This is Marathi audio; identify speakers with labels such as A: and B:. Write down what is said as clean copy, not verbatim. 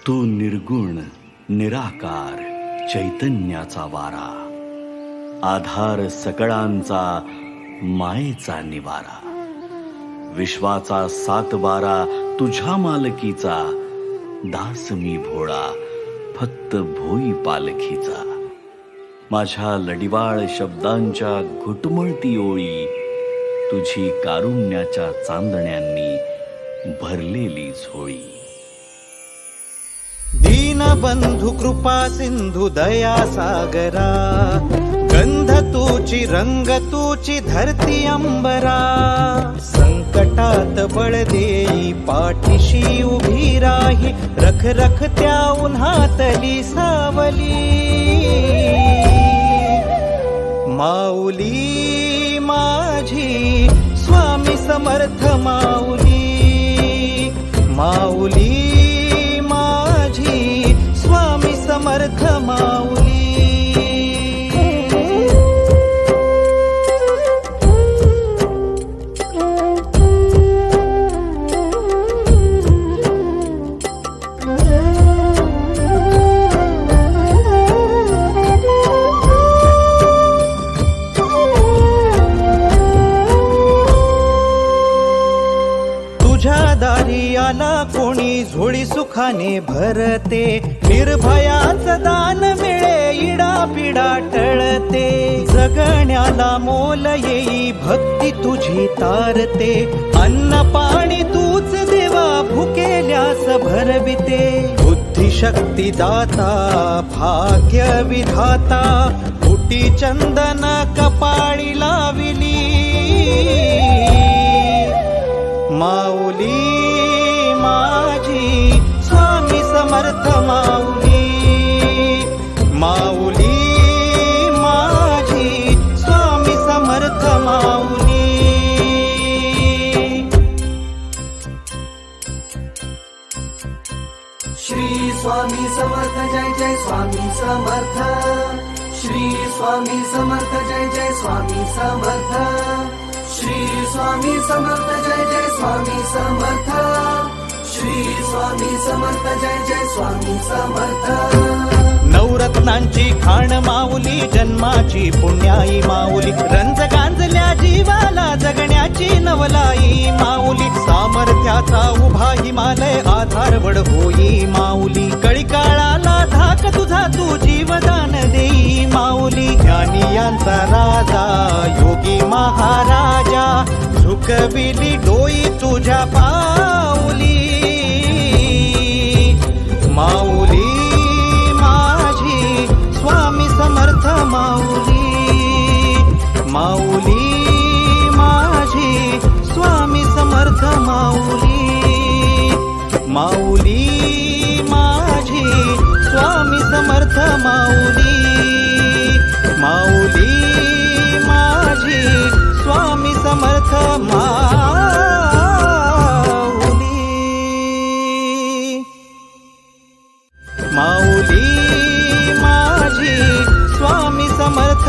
A: तो निर्गुण निराकार चैतन्याचा वारा, आधार सकळांचा मायेचा निवारा, विश्वाचा सातबारा तुझ्या मालकीचा, दास मी भोळा फक्त भोई पालखीचा. माझ्या लडिवाळ शब्दांच्या घुटमळती ओळी, तुझी कारुण्याच्या चांदण्यांनी भरलेली झोळी.
B: दीनबंधु कृपा सिंधु दया सागरा, गंध तूची रंग तूची धरती अंबरा. संकटात बळ देई पाठीशी उभी राही, रख रख त्या उन्हातली सावली. माऊली माझी स्वामी समर्थ माऊली, माऊली माझी स्वामी समर्थ माऊली. तुझ्या दारी आला कोणी झोळी सुखाने भरते, निर्भयाचं दान मिळे इडा पिडा टळते. जगण्याला मोल येई भक्ती तुझी तारते, अन्न पाणी तूच देवा भुकेल्यास भरविते. बुद्धिशक्ती दाता भाग्य विधाता, फुटी चंदन कपाळी लाविली. माऊली माझी स्वामी समर्थ माऊली, माऊली माझी स्वामी समर्थ माऊली.
C: श्री स्वामी समर्थ जय जय स्वामी समर्थ, श्री स्वामी समर्थ जय जय स्वामी समर्थ, श्री स्वामी समर्थ जय जय स्वामी समर्थ, श्री स्वामी समर्थ जय जय स्वामी समर्थ.
B: नवरत्नांची खाण माऊली, जन्माची पुण्याई माऊली, रंज गांजल्या जीवाला जगण्याची नवलाई माऊली. सामर्थ्याचा उभा हिमालय आधारवड होई माऊली, कळी काळाला धाक तुझा तू जीवदान देई माऊली. ज्ञानियांचा राजा योगी महाराजा, झुकविली डोई तुझ्या पाऊली. माऊली माझी स्वामी समर्थ माऊली, माऊली माझी स्वामी समर्थ माऊली, माऊली माझी स्वामी समर्थ माऊली, माऊली माझी स्वामी समर्थ माऊली. माऊली माझी स्वामी समर्थ